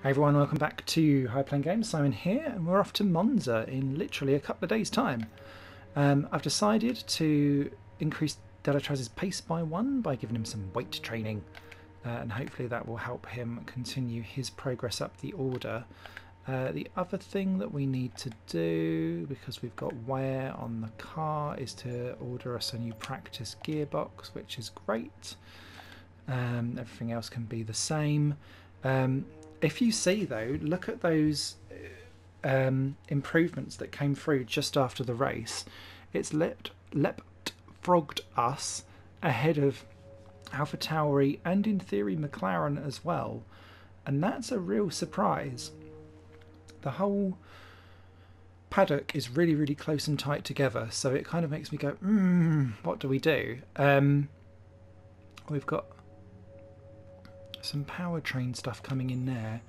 Hey everyone, welcome back to High Playing Games. Simon here, and we're off to Monza in literally a couple of days' time. I've decided to increase Delatraz's pace by 1 by giving him some weight training, and hopefully that will help him continue his progress up the order. The other thing that we need to do, because we've got wear on the car, is to order us a new practice gearbox, which is great. Everything else can be the same. If you see though, look at those improvements that came through just after the race. It's leapfrogged us ahead of AlphaTauri and in theory McLaren as well, and that's a real surprise. The whole paddock is really close and tight together, so it kind of makes me go, what do we do? We've got some powertrain stuff coming in there.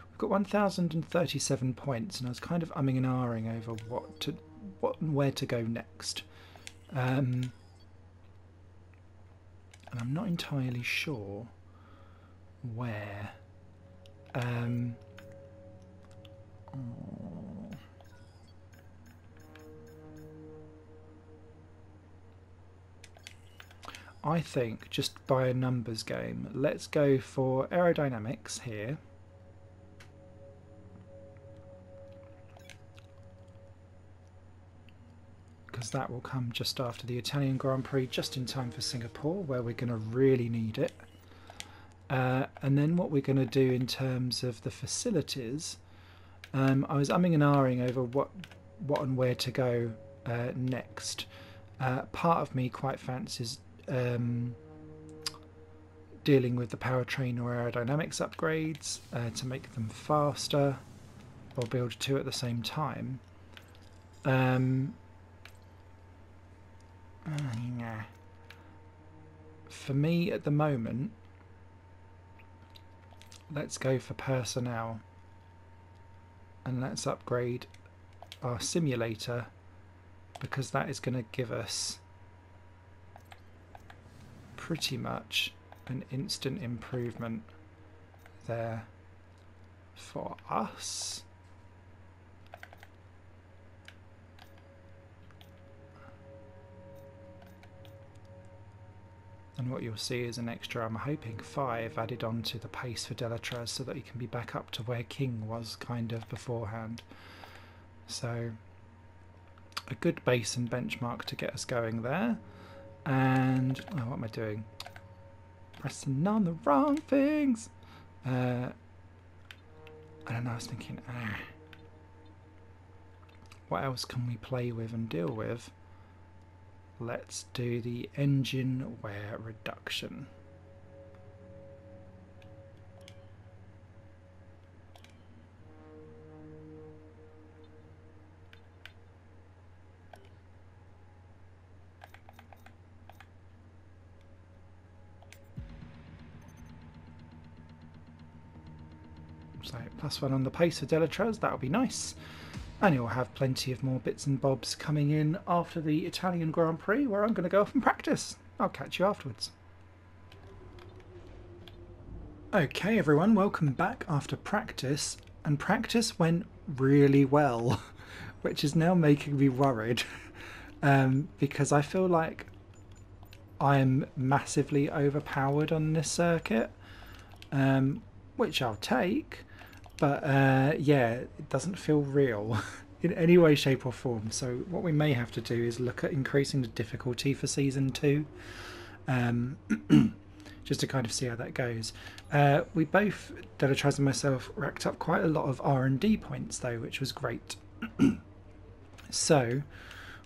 We've got 1,037 points, and I was kind of umming and ahhing over what and where to go next. And I'm not entirely sure where. I think, just by a numbers game, let's go for aerodynamics here. Because that will come just after the Italian Grand Prix, just in time for Singapore, where we're going to really need it. And then what we're going to do in terms of the facilities, I was umming and ahhing over what and where to go next. Part of me quite fancies dealing with the powertrain or aerodynamics upgrades to make them faster, or build two at the same time. For me at the moment, let's go for personnel, and let's upgrade our simulator, because that is going to give us pretty much an instant improvement there for us. And what you'll see is an extra, I'm hoping 5 added on to the pace for Delatraz, so that he can be back up to where King was kind of beforehand. So a good base and benchmark to get us going there. And what am I doing? Pressing on the wrong things. I don't know, I was thinking, what else can we play with and deal with? Let's do the engine wear reduction. So +1 on the pace for Delatraz, that'll be nice. And you'll have plenty of more bits and bobs coming in after the Italian Grand Prix, where I'm going to go off and practice. I'll catch you afterwards. Okay everyone, welcome back after practice. And practice went really well, which is now making me worried. Because I feel like I'm massively overpowered on this circuit, which I'll take. But yeah, it doesn't feel real in any way, shape or form. So what we may have to do is look at increasing the difficulty for Season 2. Just to kind of see how that goes. We both, Delatraz and myself, racked up quite a lot of R&D points though, which was great. So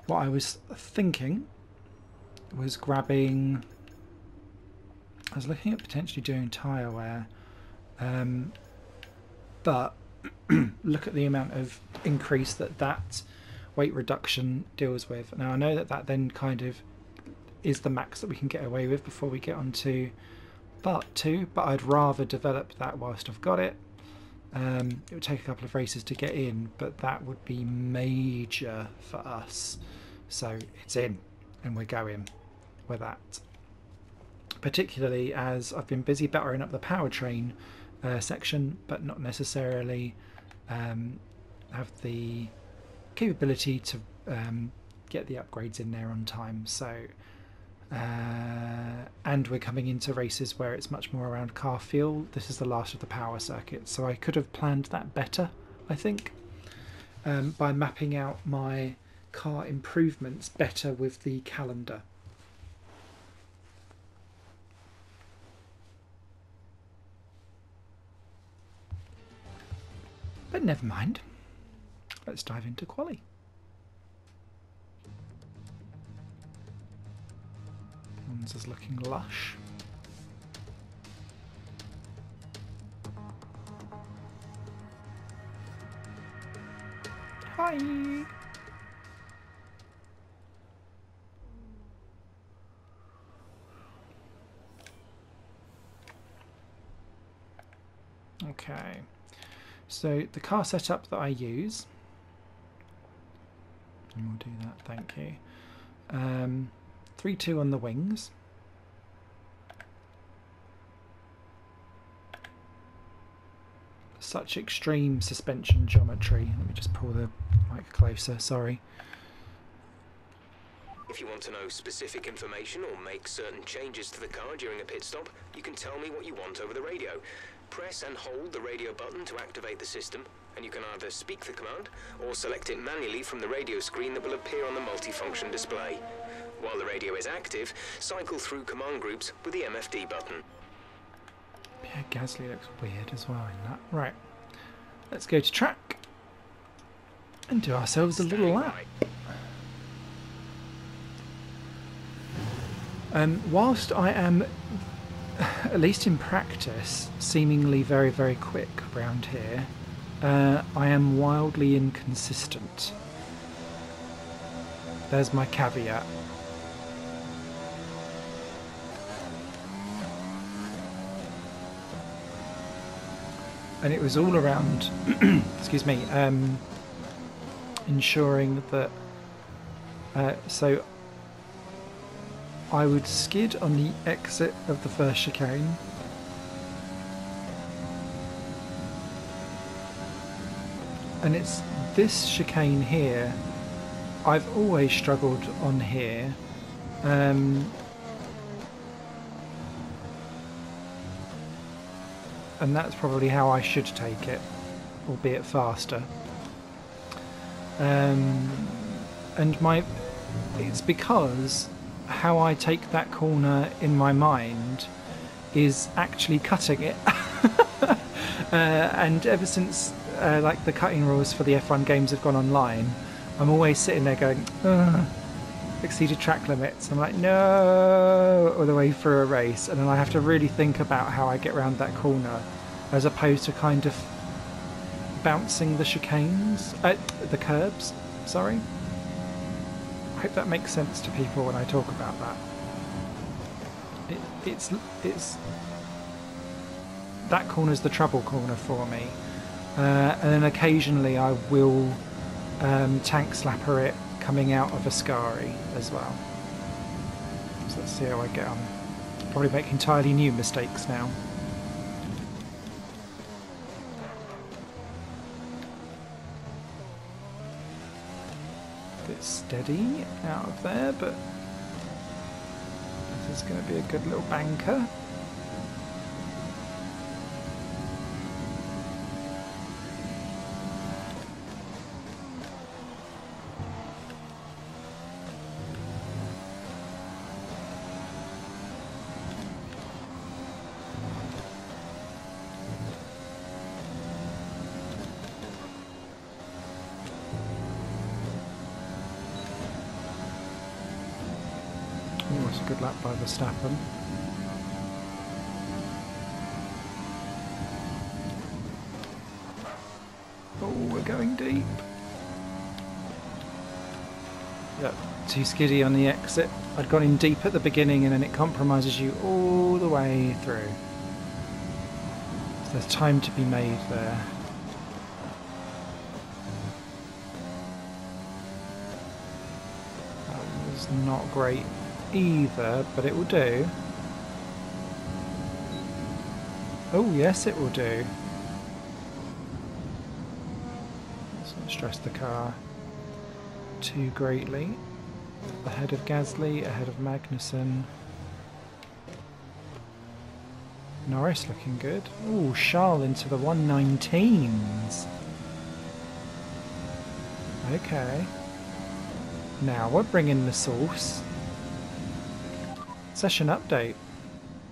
what I was thinking was grabbing... I was looking at potentially doing tyre wear. But look at the amount of increase that weight reduction deals with. Now I know that then kind of is the max that we can get away with before we get on to Part 2, but I'd rather develop that whilst I've got it. It would take a couple of races to get in, but that would be major for us. So it's in, and we're going with that. Particularly as I've been busy battering up the powertrain section, but not necessarily have the capability to get the upgrades in there on time. So and we're coming into races where it's much more around car feel. This is the last of the power circuit, so I could have planned that better, I think, by mapping out my car improvements better with the calendar. But never mind. Let's dive into quali. Monza's looking lush. Hi. Okay. So the car setup that I use, and we'll do that, thank you. 3-2 on the wings. Such extreme suspension geometry. Let me just pull the mic closer, sorry. If you want to know specific information or make certain changes to the car during a pit stop, you can tell me what you want over the radio. Press and hold the radio button to activate the system, and you can either speak the command or select it manually from the radio screen that will appear on the multifunction display. While the radio is active, cycle through command groups with the MFD button. Yeah, Gasly looks weird as well in that. Right, let's go to track and do ourselves a little lap. Whilst I am, at least in practice, seemingly very, very quick around here, I am wildly inconsistent. There's my caveat. And it was all around, excuse me, ensuring that, so I would skid on the exit of the first chicane. And it's this chicane here, I've always struggled on here. And that's probably how I should take it, albeit faster. And it's because how I take that corner in my mind is actually cutting it. And ever since like the cutting rules for the F1 games have gone online, I'm always sitting there going, exceeded track limits. I'm like, no, all the way through a race, and then I have to really think about how I get around that corner, as opposed to kind of bouncing the chicanes, the curbs. Sorry. I hope that makes sense to people when I talk about that. It's that corner's the trouble corner for me, and then occasionally I will tank slapper it coming out of a Ascari as well. So let's see how I get on. Probably make entirely new mistakes now. Bit steady out of there, but this is going to be a good little banker. A good lap by Verstappen. Oh, we're going deep. Yep, too skiddy on the exit. I'd gone in deep at the beginning and then it compromises you all the way through. So there's time to be made there. That was not great either, but it will do. Oh, yes, it will do. Let's not stress the car too greatly. Ahead of Gasly, ahead of Magnussen. Norris looking good. Oh, Charles into the 119s. Okay. Now we're bringing the sauce. Session update.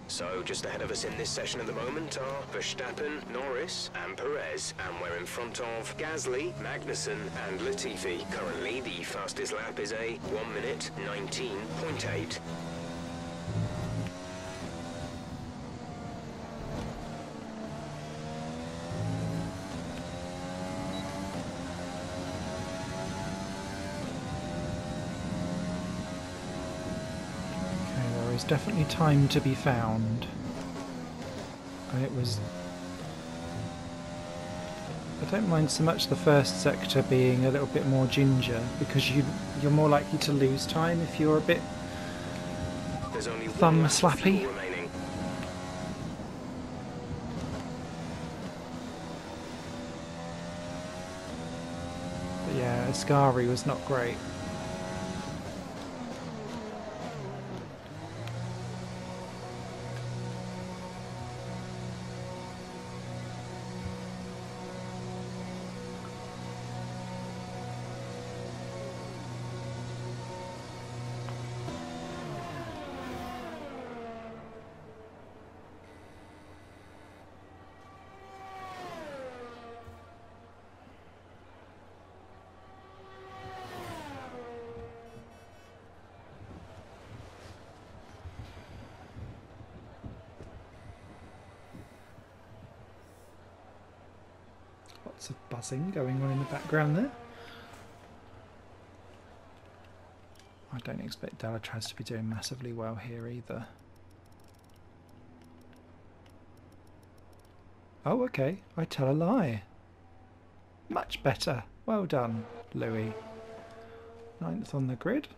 So, just ahead of us in this session at the moment are Verstappen, Norris and Perez, and we're in front of Gasly, Magnussen and Latifi. Currently, the fastest lap is a 1 minute 19.8. Definitely time to be found, and it was. I don't mind so much the first sector being a little bit more ginger, because you're more likely to lose time if you're a bit There's only thumb one lap of slappy. fuel remaining. But yeah, Ascari was not great. Lots of buzzing going on in the background there. I don't expect Delatraz to be doing massively well here either. Oh, okay. I tell a lie. Much better. Well done, Louis. 9th on the grid.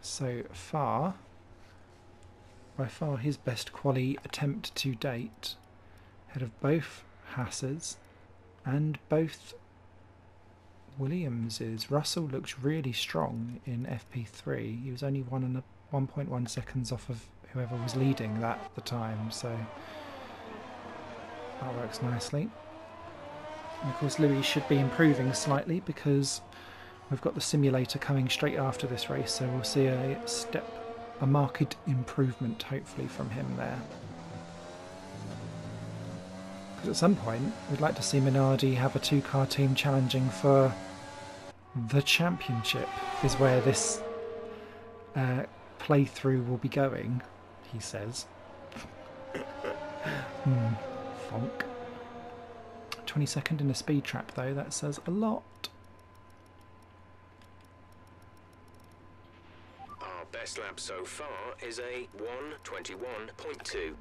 So far, by far his best quali attempt to date. Ahead of both Hasses and both Williamses. Russell looks really strong in FP3. He was only 1.1 seconds off of whoever was leading that at the time, so that works nicely. And of course Louis should be improving slightly because we've got the simulator coming straight after this race, so we'll see a marked improvement hopefully from him there. At some point, we'd like to see Minardi have a two-car team challenging for the championship, is where this playthrough will be going, he says. Fonk. 22nd in a speed trap, though, that says a lot. Our best lap so far is a 1:21.2.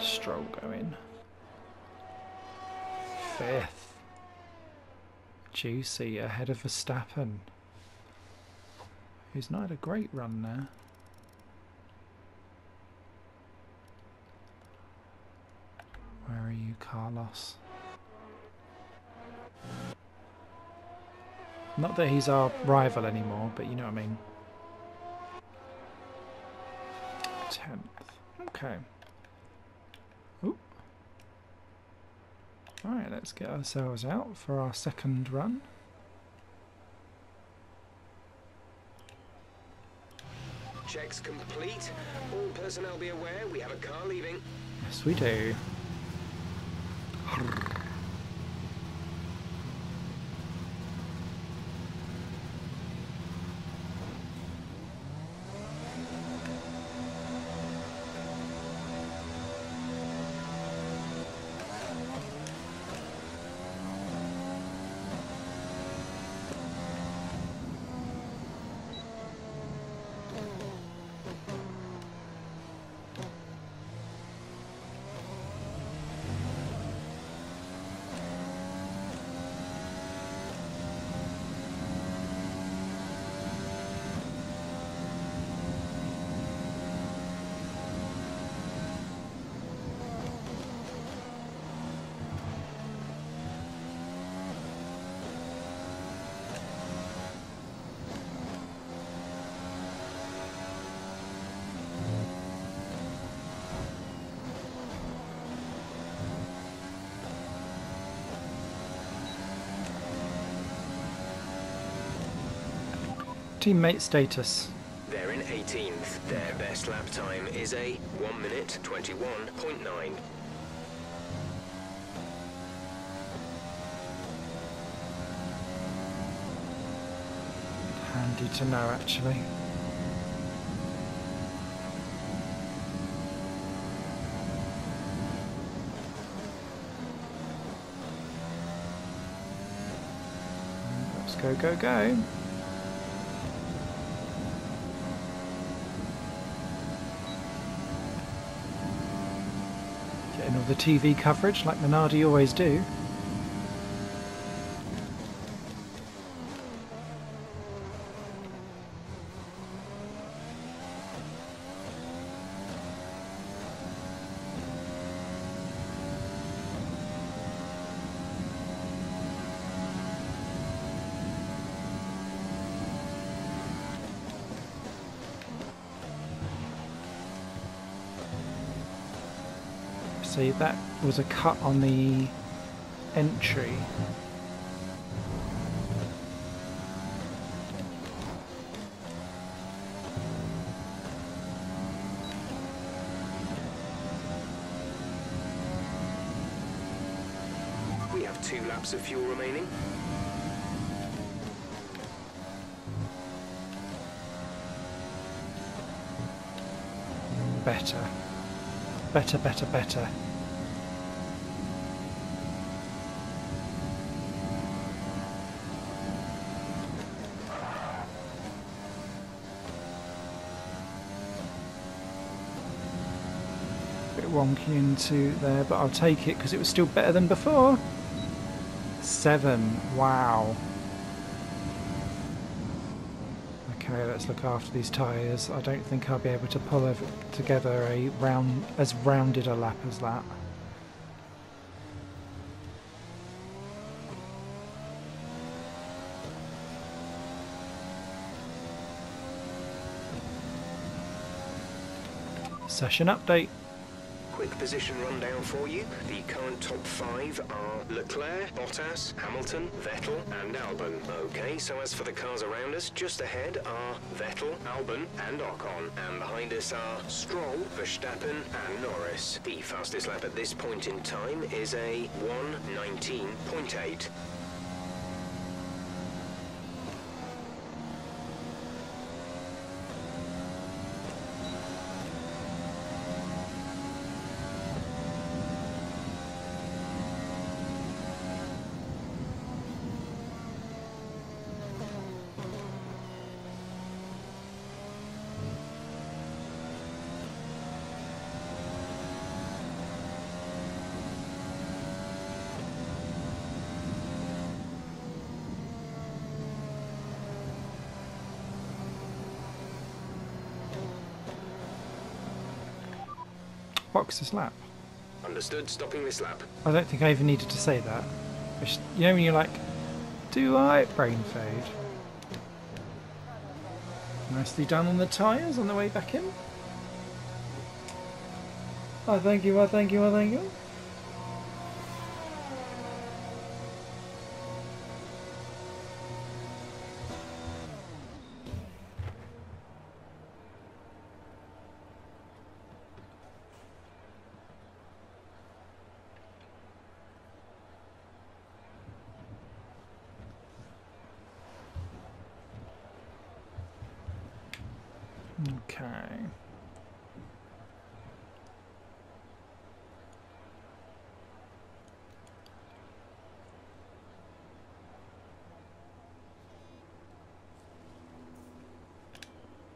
Stroll going. 5th. Juicy ahead of Verstappen, who's not had a great run there. Where are you, Carlos? Not that he's our rival anymore, but you know what I mean. 10th. Okay. Alright, let's get ourselves out for our second run. Checks complete. All personnel be aware we have a car leaving. Yes, we do. teammate status? They're in 18th. Their best lap time is a 1 minute 21.9. Handy to know, actually. Let's go, go, go. Getting all the TV coverage like Minardi always do. See, that was a cut on the entry. We have 2 laps of fuel remaining. Better. Better, better, better. Bit wonky into there, but I'll take it because it was still better than before. 7. Wow. Okay, let's look after these tyres. I don't think I'll be able to pull together a as rounded a lap as that. Session update. Quick position rundown for you. The current top 5 are Leclerc, Bottas, Hamilton, Vettel and Albon. Okay, so as for the cars around us, just ahead are Vettel, Albon and Ocon. And behind us are Stroll, Verstappen and Norris. The fastest lap at this point in time is a 1:19.8. Box this lap. Understood, stopping this lap. I don't think I even needed to say that. You know when you're like, do I? Brain fade. Nicely done on the tyres on the way back in. Oh, thank you, oh, thank you, oh, thank you. Okay.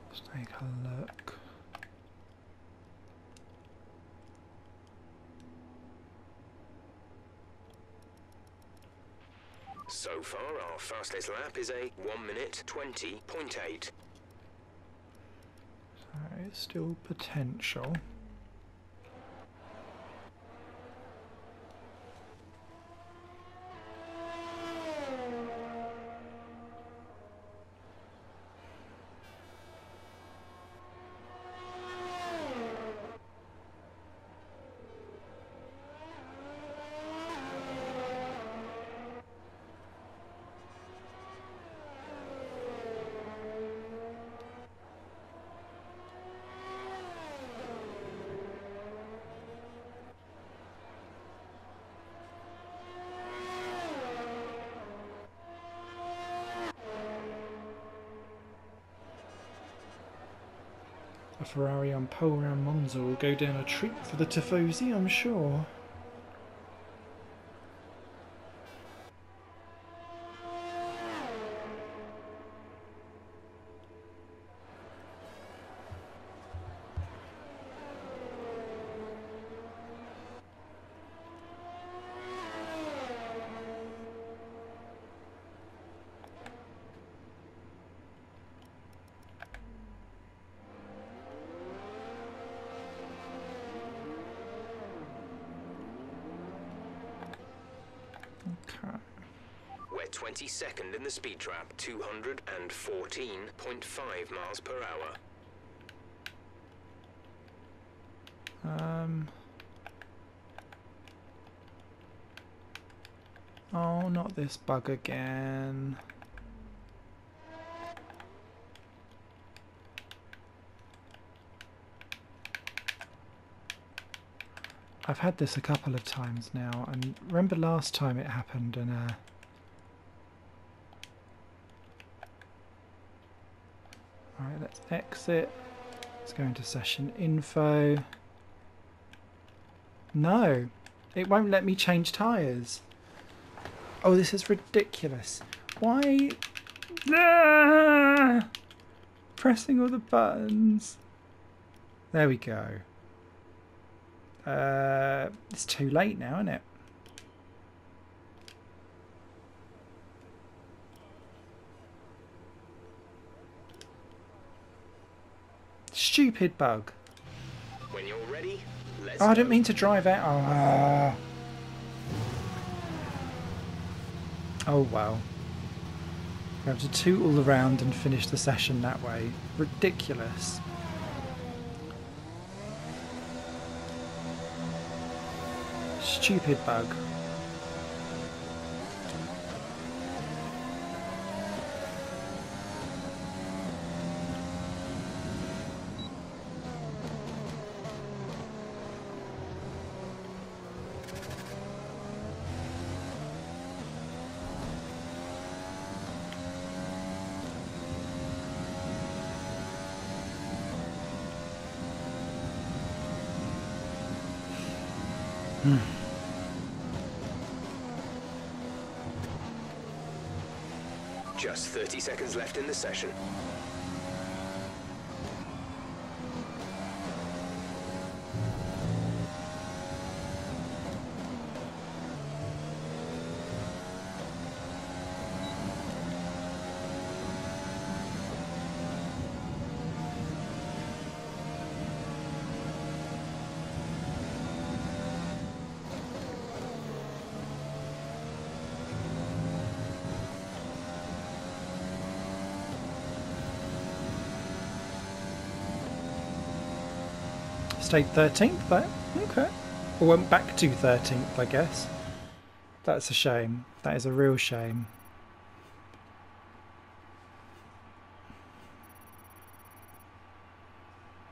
Let's take a look. So far, our fastest lap is a 1:20.8. So it's still potential. A Ferrari on pole around Monza will go down a treat for the Tifosi, I'm sure. Okay. We're 22nd in the speed trap, 214.5 miles per hour. Oh, not this bug again. I've had this a couple of times now, and remember last time it happened, and alright, let's exit. Let's go into session info. No, it won't let me change tyres. Oh, this is ridiculous. Why? Ah! Pressing all the buttons. There we go. It's too late now, isn't it? Stupid bug. When you're ready, let's Oh, I didn't mean to drive out. Oh well. We have to toot all around and finish the session that way. Ridiculous. Stupid bug. Just 30 seconds left in the session. Stayed 13th there. Okay. Or went back to 13th, I guess. That's a shame. That is a real shame.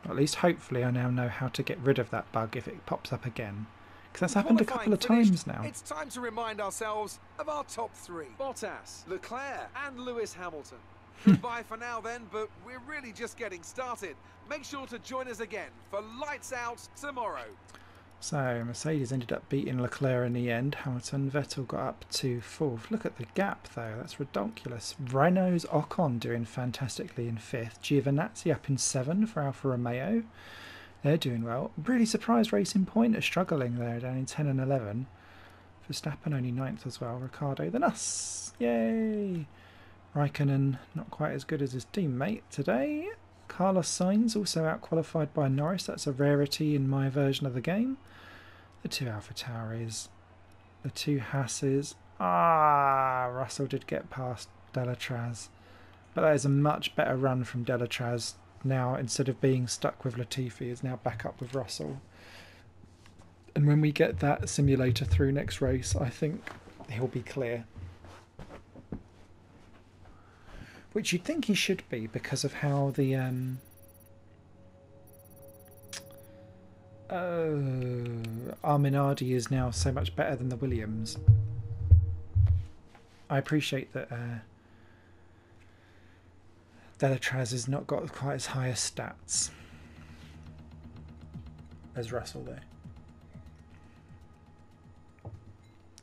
At least hopefully I now know how to get rid of that bug if it pops up again. Because that's happened a couple of times now. It's time to remind ourselves of our top three. Bottas, Leclerc and Lewis Hamilton. Goodbye for now then, but we're really just getting started. Make sure to join us again for Lights Out tomorrow. So Mercedes ended up beating Leclerc in the end. Hamilton, Vettel got up to 4th. Look at the gap though, that's ridiculous. Renault's Ocon doing fantastically in 5th. Giovinazzi up in 7 for Alfa Romeo. They're doing well. Really surprised Racing Point are struggling there, down in 10 and 11. Verstappen only 9th as well. Ricciardo than us. Yay! Raikkonen not quite as good as his teammate today. Carlos Sainz also out-qualified by Norris. That's a rarity in my version of the game. The 2 AlphaTauris. The 2 Hasses. Russell did get past Delatraz. But that is a much better run from Delatraz now. Instead of being stuck with Latifi, is now back up with Russell. And when we get that simulator through next race, I think he'll be clear. Which you'd think he should be because of how the our Minardi is now so much better than the Williams. I appreciate that Delatraz has not got quite as high as stats. as Russell though.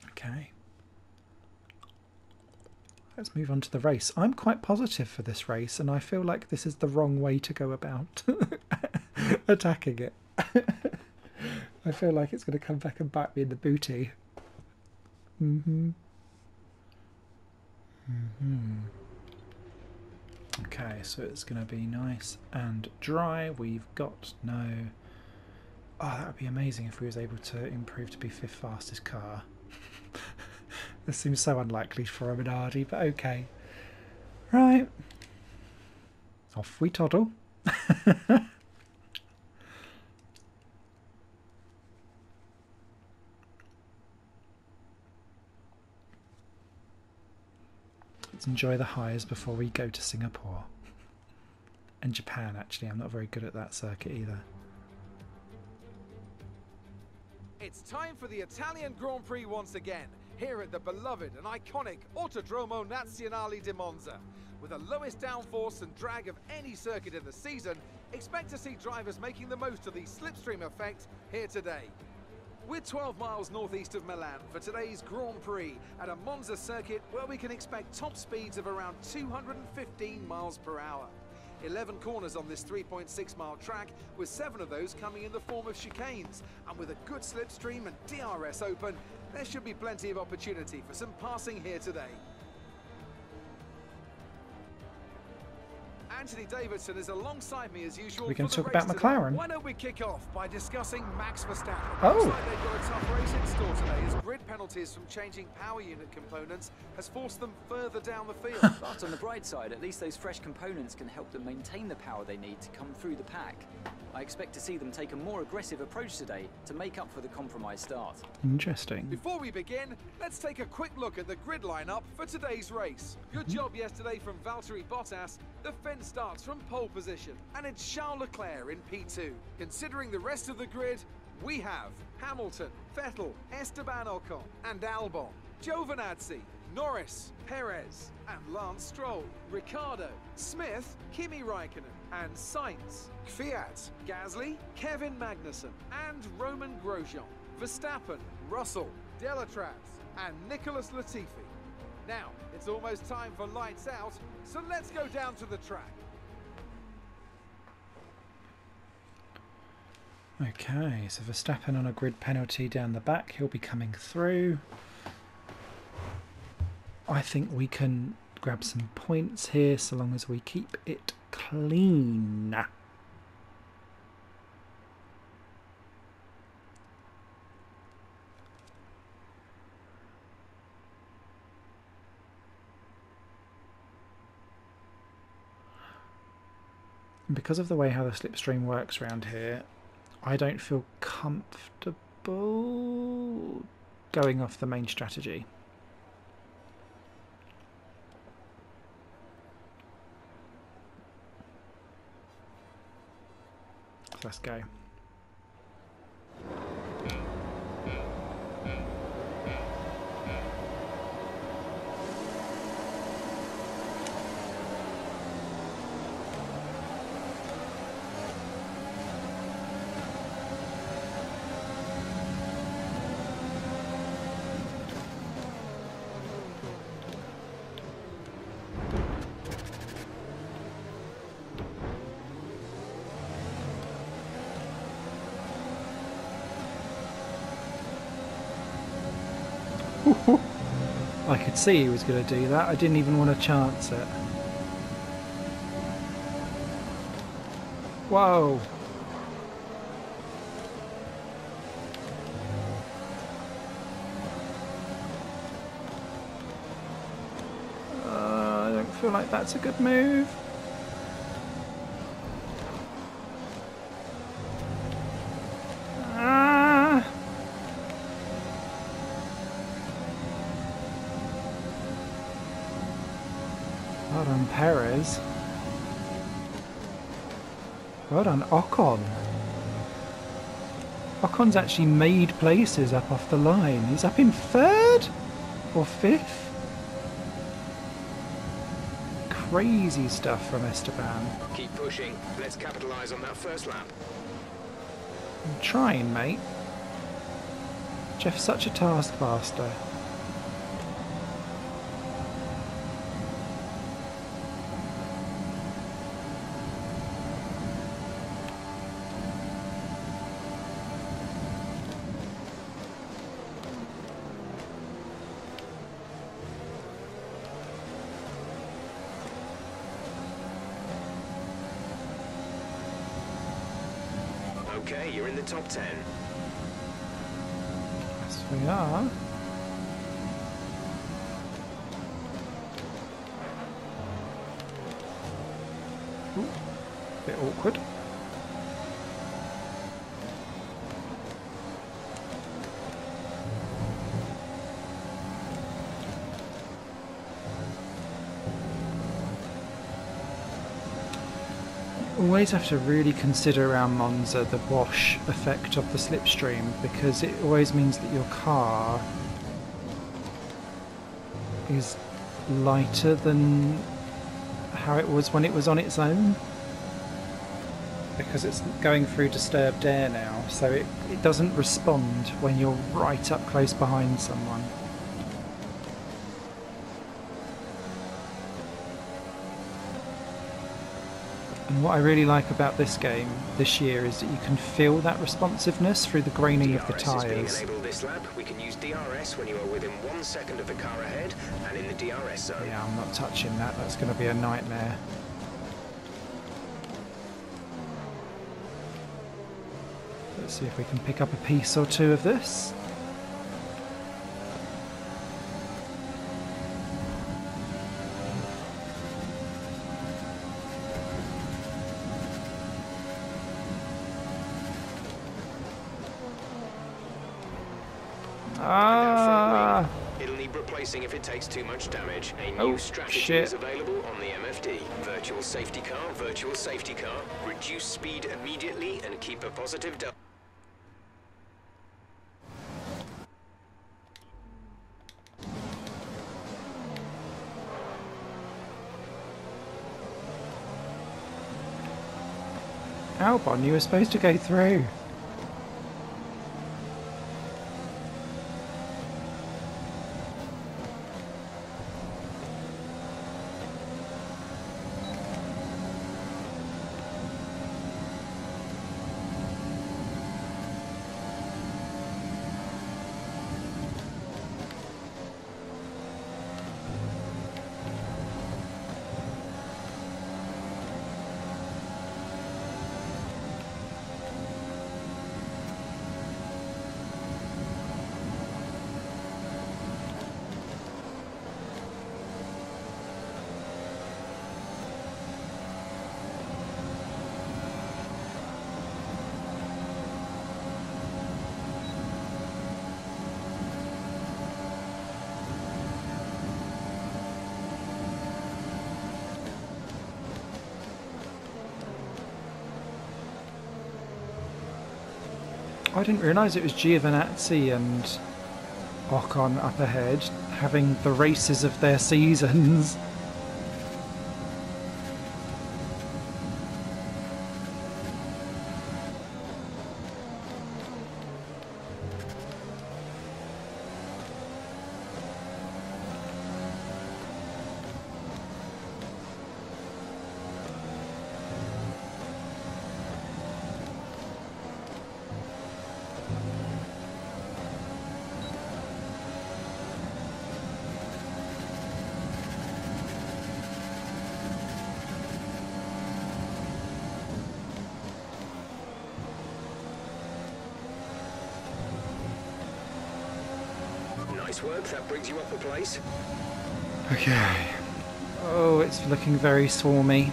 Okay. Let's move on to the race. I'm quite positive for this race, and I feel like this is the wrong way to go about attacking it. I feel like it's going to come back and bite me in the booty. Okay, so it's going to be nice and dry. We've got no... Oh, that would be amazing if we was able to improve to be 5th fastest car. This seems so unlikely for a Minardi, but okay. Right. Off we toddle. Let's enjoy the highs before we go to Singapore. And Japan, actually. I'm not very good at that circuit either. It's time for the Italian Grand Prix once again, here at the beloved and iconic Autodromo Nazionale di Monza. With the lowest downforce and drag of any circuit in the season, expect to see drivers making the most of the slipstream effect here today. We're 12 miles northeast of Milan for today's Grand Prix at a Monza circuit where we can expect top speeds of around 215 miles per hour. 11 corners on this 3.6-mile track, with 7 of those coming in the form of chicanes. And with a good slipstream and DRS open, there should be plenty of opportunity for some passing here today. Anthony Davidson is alongside me as usual. We can for the talk race about today. McLaren. Why don't we kick off by discussing Max Verstappen? Oh. Looks like they've got a tough race in store today, as grid penalties from changing power unit components has forced them further down the field. But on the bright side, at least those fresh components can help them maintain the power they need to come through the pack. I expect to see them take a more aggressive approach today to make up for the compromised start. Interesting. Before we begin, let's take a quick look at the grid lineup for today's race. Good job yesterday from Valtteri Bottas. The fence starts from pole position, and it's Charles Leclerc in P2. Considering the rest of the grid, we have Hamilton, Vettel, Esteban Ocon, and Albon, Giovinazzi, Norris, Perez, and Lance Stroll, Ricciardo, Smith, Kimi Raikkonen, and Sainz, Kvyat, Gasly, Kevin Magnussen, and Roman Grosjean, Verstappen, Russell, Delatraz, and Nicholas Latifi. Now, it's almost time for lights out, so let's go down to the track. Okay, so Verstappen on a grid penalty down the back. He'll be coming through. I think we can grab some points here so long as we keep it clean. And because of the way how the slipstream works around here, I don't feel comfortable going off the main strategy. So let's go. I could see he was going to do that. I didn't even want to chance it. Whoa. I don't feel like that's a good move. Well done, Perez. Well done, Ocon. Ocon's actually made places up off the line. He's up in 3rd or 5th. Crazy stuff from Esteban. Keep pushing. Let's capitalise on that first lap. I'm trying, mate. Jeff's such a taskmaster. Okay, you're in the top 10. Yes, we are. Ooh, bit awkward. Always have to really consider around Monza the wash effect of the slipstream, because it always means that your car is lighter than how it was when it was on its own, because it's going through disturbed air now, so it doesn't respond when you're right up close behind someone. And what I really like about this game this year is that you can feel that responsiveness through the graining of the tyres. DRS is being enabled this lap. We can use DRS when you are within 1 second of the car ahead and in the DRS zone. Yeah, I'm not touching that. That's going to be a nightmare. Let's see if we can pick up a piece or two of this. Ah! It'll need replacing if it takes too much damage. A new strategy is available on the MFD. Virtual safety car. Reduce speed immediately and keep a positive delta. Albon, you were supposed to go through. I didn't realise it was Giovinazzi and Ocon up ahead, having the races of their seasons. Nice work, that brings you up a place. Okay. Oh, it's looking very swarmy.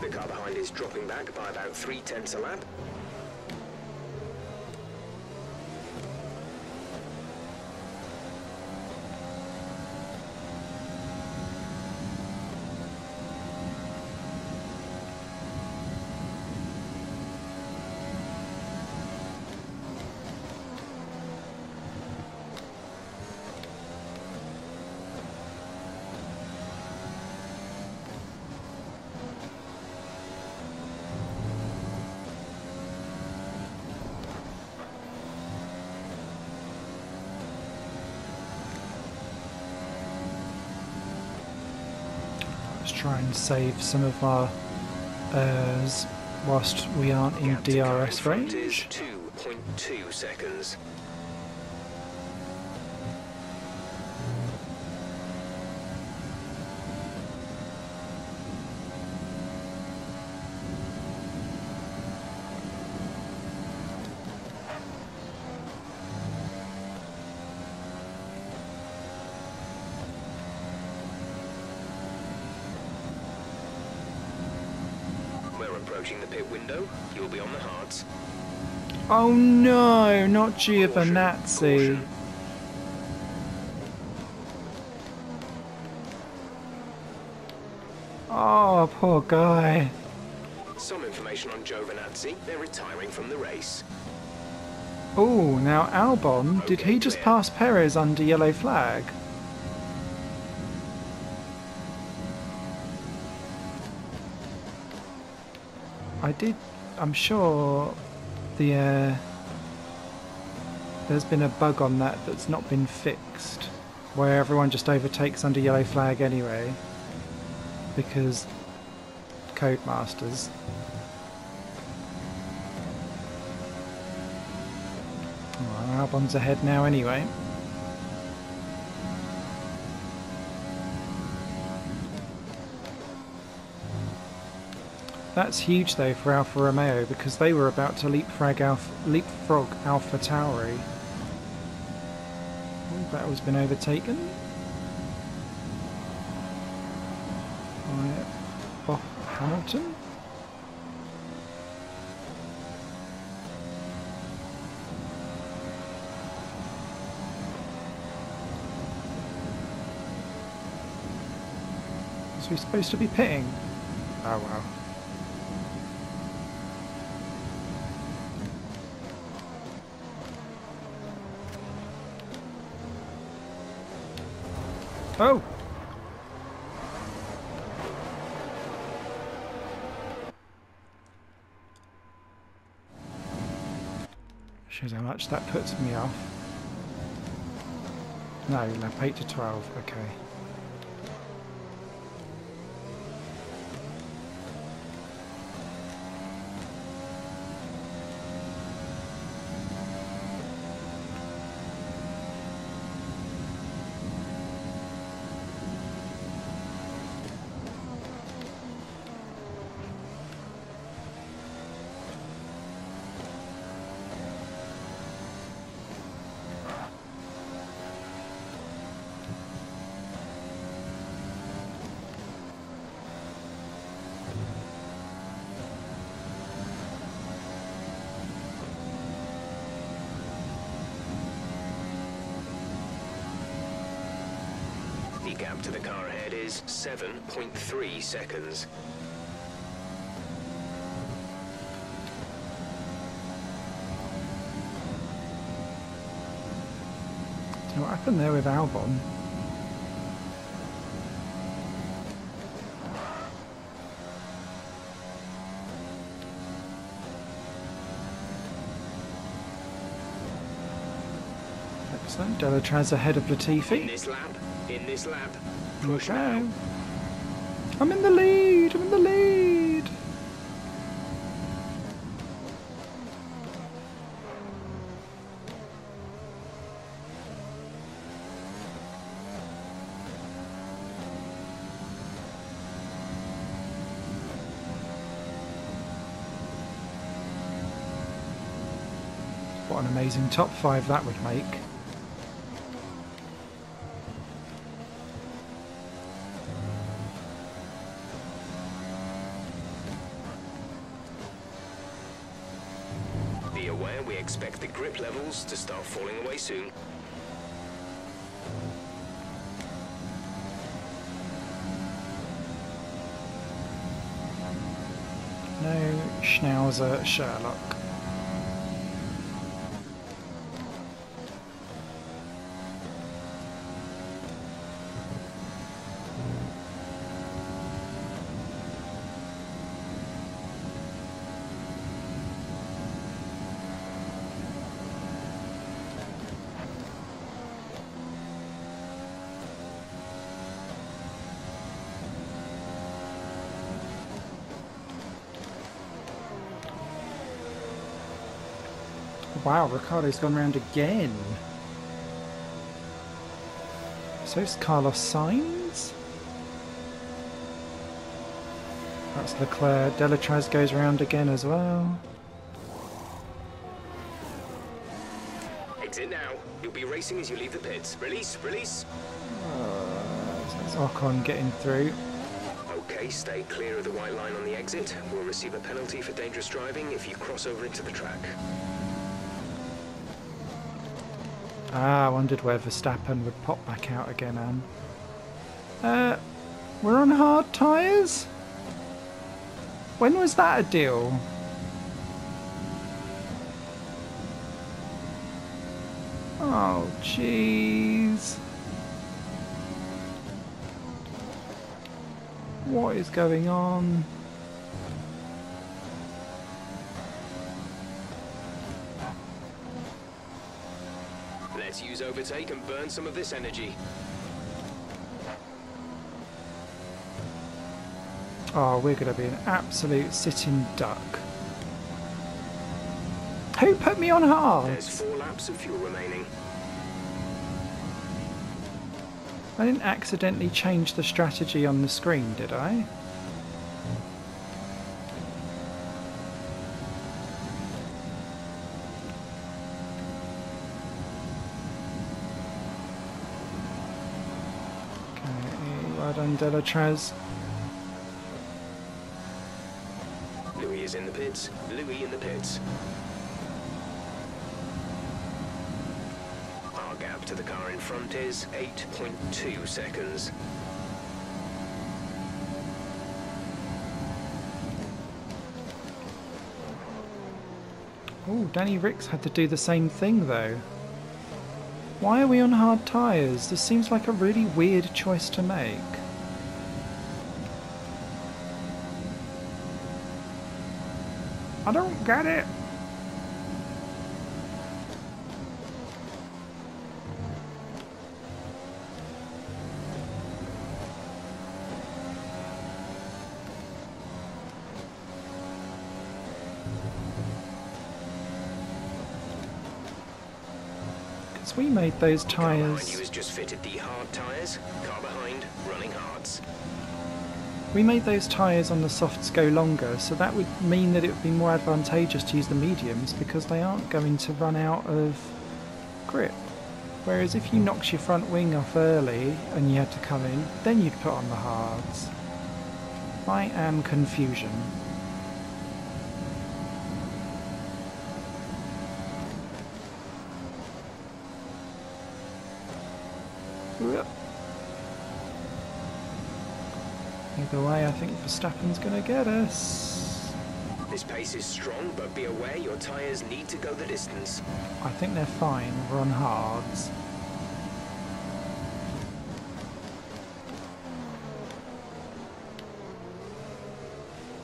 The car behind is dropping back by about 0.3 a lap. try and save some of our whilst we aren't in Gap to car in DRS front is range. 2.2 seconds. Approaching the pit window, you'll be on the hards. Oh no, not Giovinazzi. Caution. Oh, poor guy. Some information on Giovinazzi. They're retiring from the race. Oh, now Albon, did Okay, he just clear. pass Perez under yellow flag? I'm sure there's been a bug on that that's not been fixed, where everyone just overtakes under yellow flag anyway, because Codemasters. Well, Albon's ahead now anyway. That's huge though for Alfa Romeo, because they were about to leapfrog Alpha Tauri. Oh, battle's been overtaken. By Hamilton. So we're supposed to be pitting. Oh wow. Oh! Shows how much that puts me off. No, lap 8 to 12, okay. The gap to the car ahead is 7.3 seconds. So what happened there with Albon? Excellent. Delatraz ahead of In Latifi. this lap, push Okay. now. I'm in the lead! I'm in the lead! What an amazing top 5 that would make. Be aware we expect the grip levels to start falling away soon. No Schnauzer Sherlock. Wow, Ricardo's gone round again. So's Carlos Sainz. That's Leclerc. Delatraz goes around again as well. Exit now. You'll be racing as you leave the pits. Release, release. So it's Ocon getting through. Okay, stay clear of the white line on the exit. We'll receive a penalty for dangerous driving if you cross over into the track. Ah, I wondered where Verstappen would pop back out again, Anne. We're on hard tyres? When was that a deal? Oh, jeez. What is going on? Let's use overtake and burn some of this energy. Oh, we're going to be an absolute sitting duck. Who put me on hard? There's 4 laps of fuel remaining. I didn't accidentally change the strategy on the screen, did I? Okay, well done, Delatraz. Louis is in the pits. Louis in the pits. Our gap to the car in front is 8.2 seconds. Oh, Danny Ricks had to do the same thing though. Why are we on hard tyres? This seems like a really weird choice to make. I don't get it. Because we made those Car behind you tyres. has just fitted the hard tyres. Car behind, running hards. We made those tyres on the softs go longer, so that would mean that it would be more advantageous to use the mediums because they aren't going to run out of grip. Whereas if you knocked your front wing off early and you had to come in, then you'd put on the hards. I am confusion. Whoop. Either way, I think Verstappen's going to get us. This pace is strong, but be aware your tyres need to go the distance. I think they're fine. We're on hards.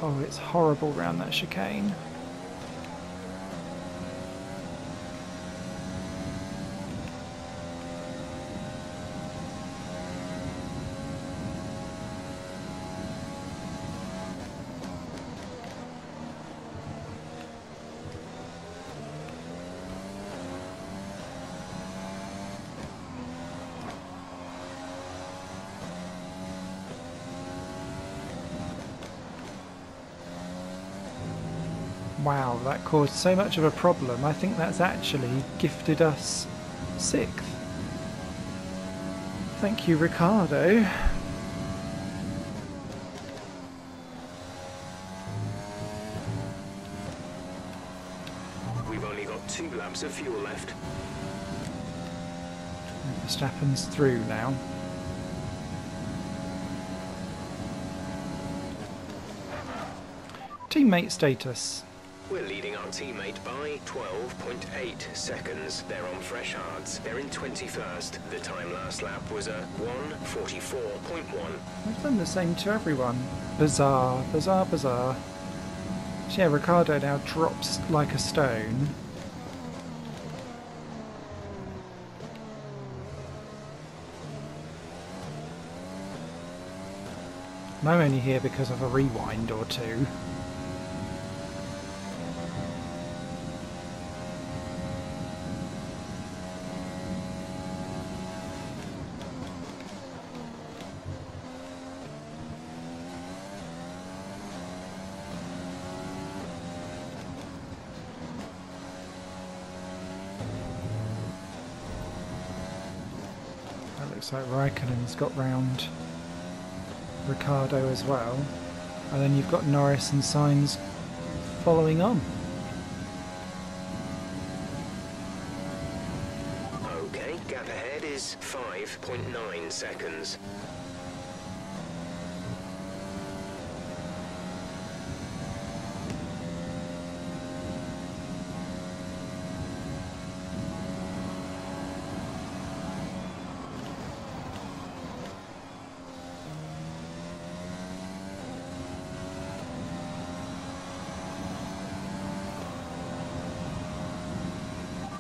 Oh, it's horrible round that chicane. Wow, that caused so much of a problem. I think that's actually gifted us 6th. Thank you, Ricardo. We've only got 2 laps of fuel left. Verstappen's through now. Teammate status. We're leading our teammate by 12.8 seconds. They're on fresh hards. They're in 21st. The time last lap was a 1:44.1. I've done the same to everyone. Bizarre, bizarre, bizarre. So yeah, Ricardo now drops like a stone. I'm only here because of a rewind or two. looks like Raikkonen's got round Ricciardo as well. And then you've got Norris and Sainz following on. Okay, gap ahead is 5.9 seconds.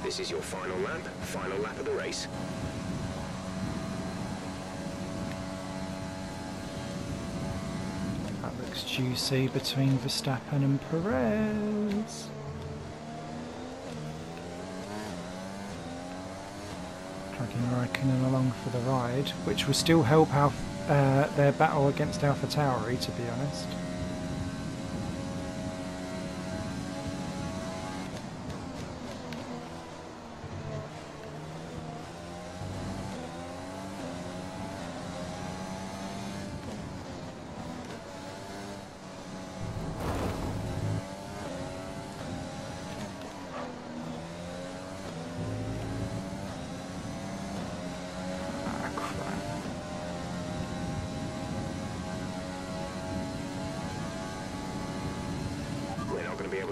This is your final lap of the race. That looks juicy between Verstappen and Perez. Dragging Raikkonen along for the ride, which will still help their battle against AlphaTauri, to be honest.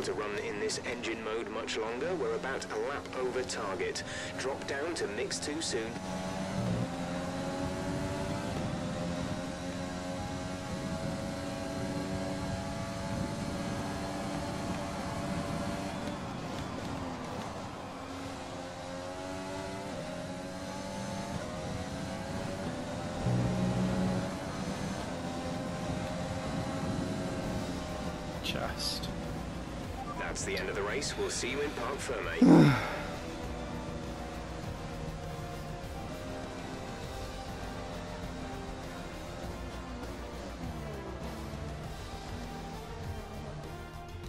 To run in this engine mode much longer. We're about a lap over target. Drop down to mix 2 soon. Just. That's the end of the race. We'll see you in Parc Fermé.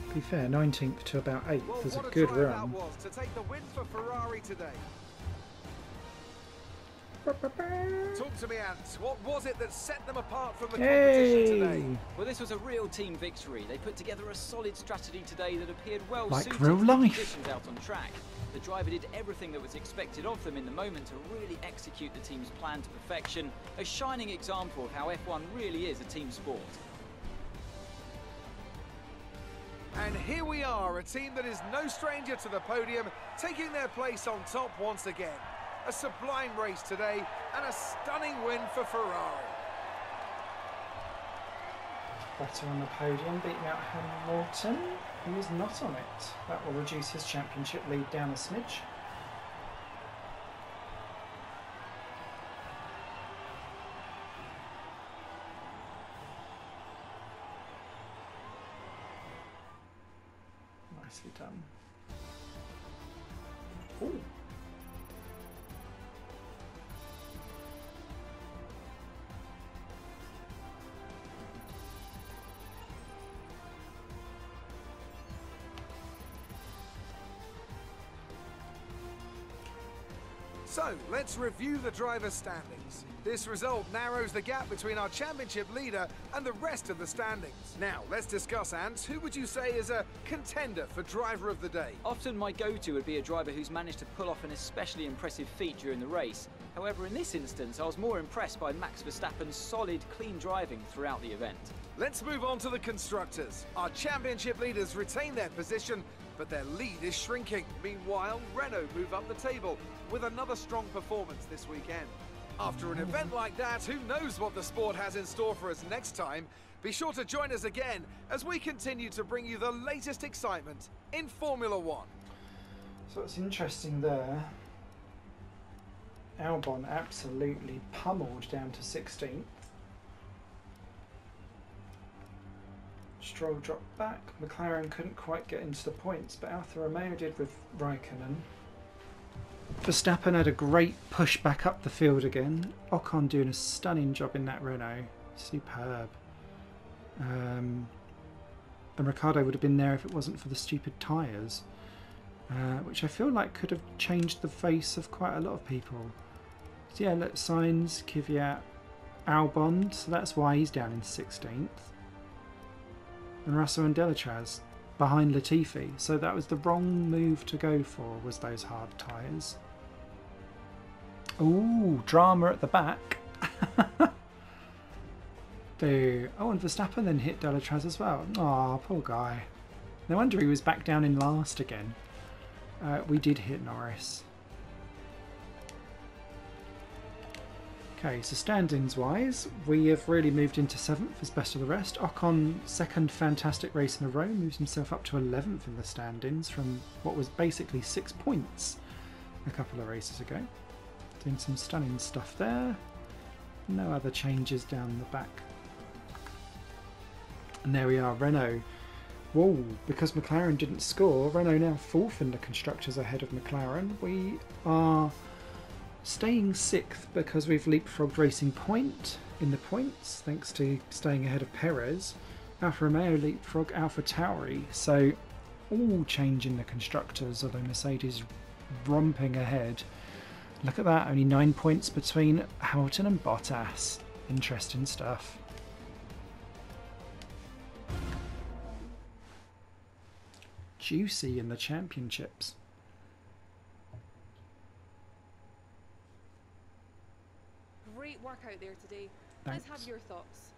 To be fair, 19th to about 8th is a good run. That was to take the win for Ferrari today. Talk to me, Ant. What was it that set them apart from the competition today? Well, this was a real team victory. They put together a solid strategy today that appeared well like suited real to the life. conditions out on track. The driver did everything that was expected of them in the moment to really execute the team's plan to perfection. A shining example of how F1 really is a team sport. And here we are, a team that is no stranger to the podium, taking their place on top once again. A sublime race today, and a stunning win for Ferrari. Better on the podium, beating out Hamilton, who is not on it. That will reduce his championship lead down a smidge. Nicely done. Ooh. So, let's review the driver's standings. This result narrows the gap between our championship leader and the rest of the standings. Now, let's discuss, Ant. Who would you say is a contender for driver of the day? Often my go-to would be a driver who's managed to pull off an especially impressive feat during the race. However, in this instance, I was more impressed by Max Verstappen's solid, clean driving throughout the event. Let's move on to the Constructors. Our championship leaders retain their position, but their lead is shrinking. Meanwhile, Renault move up the table with another strong performance this weekend. After an event like that, who knows what the sport has in store for us next time? Be sure to join us again as we continue to bring you the latest excitement in Formula One. So what's interesting there, Albon absolutely pummeled down to 16th. Stroll dropped back. McLaren couldn't quite get into the points, but Alfa Romeo did with Raikkonen. Verstappen had a great push back up the field again. Ocon doing a stunning job in that Renault. Superb. And Ricciardo would have been there if it wasn't for the stupid tyres, which I feel like could have changed the face of quite a lot of people. So yeah, look, Signs, Kvyat, Albon, so that's why he's down in 16th. And Russell and Delatraz behind Latifi. So that was the wrong move to go for, was those hard tyres. Ooh, drama at the back. Boo. Oh, and Verstappen then hit Delatraz as well. Aw, poor guy. No wonder he was back down in last again. We did hit Norris. Okay, so standings wise, we have really moved into 7th as best of the rest. Ocon, second fantastic race in a row, moves himself up to 11th in the standings from what was basically 6 points a couple of races ago. Doing some stunning stuff there. No other changes down the back. And there we are, Renault. Whoa, because McLaren didn't score, Renault now 4th in the Constructors ahead of McLaren. We are staying 6th because we've leapfrogged Racing Point in the points, thanks to staying ahead of Perez. Alfa Romeo leapfrog Alpha Tauri, so all change in the Constructors, although Mercedes romping ahead. Look at that, only 9 points between Hamilton and Bottas. Interesting stuff. Juicy in the championships. Great work out there today. Thanks. Let's have your thoughts.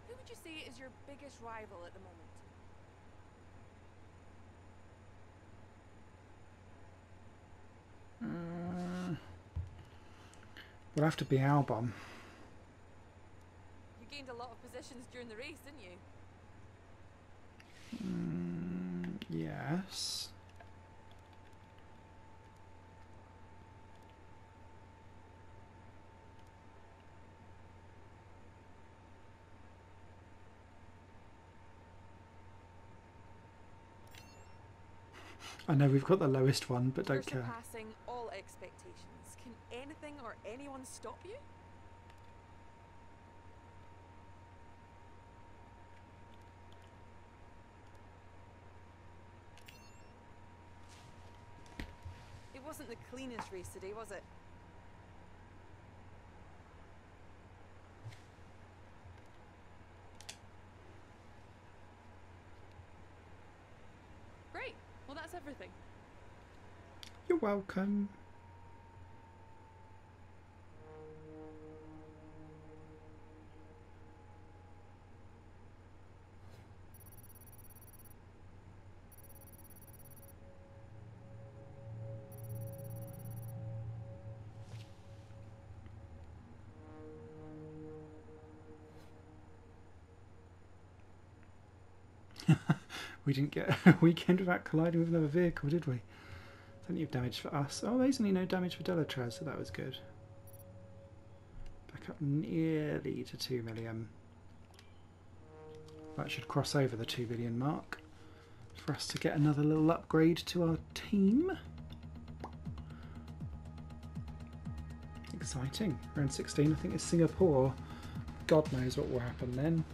Who would you say is your biggest rival at the moment? We'll have to be Albon. You gained a lot of positions during the race, didn't you? Yes. I know we've got the lowest one, but don't care. You're surpassing all expectations. Can anything or anyone stop you? It wasn't the cleanest race today, was it? Great. Well, that's everything. You're welcome. We didn't get a weekend without colliding with another vehicle, did we? Plenty of damage for us. Oh, amazingly no damage for Delatraz, so that was good. Back up nearly to 2 million. That should cross over the 2 billion mark for us to get another little upgrade to our team. Exciting. Round 16, I think it's Singapore. God knows what will happen then.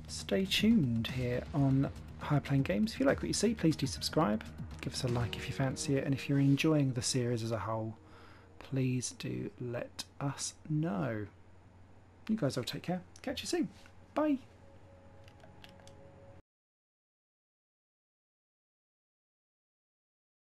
Stay tuned here on High Plane Games. If you like what you see, please do subscribe. Give us a like if you fancy it. And if you're enjoying the series as a whole, please do let us know. You guys all take care. Catch you soon. Bye.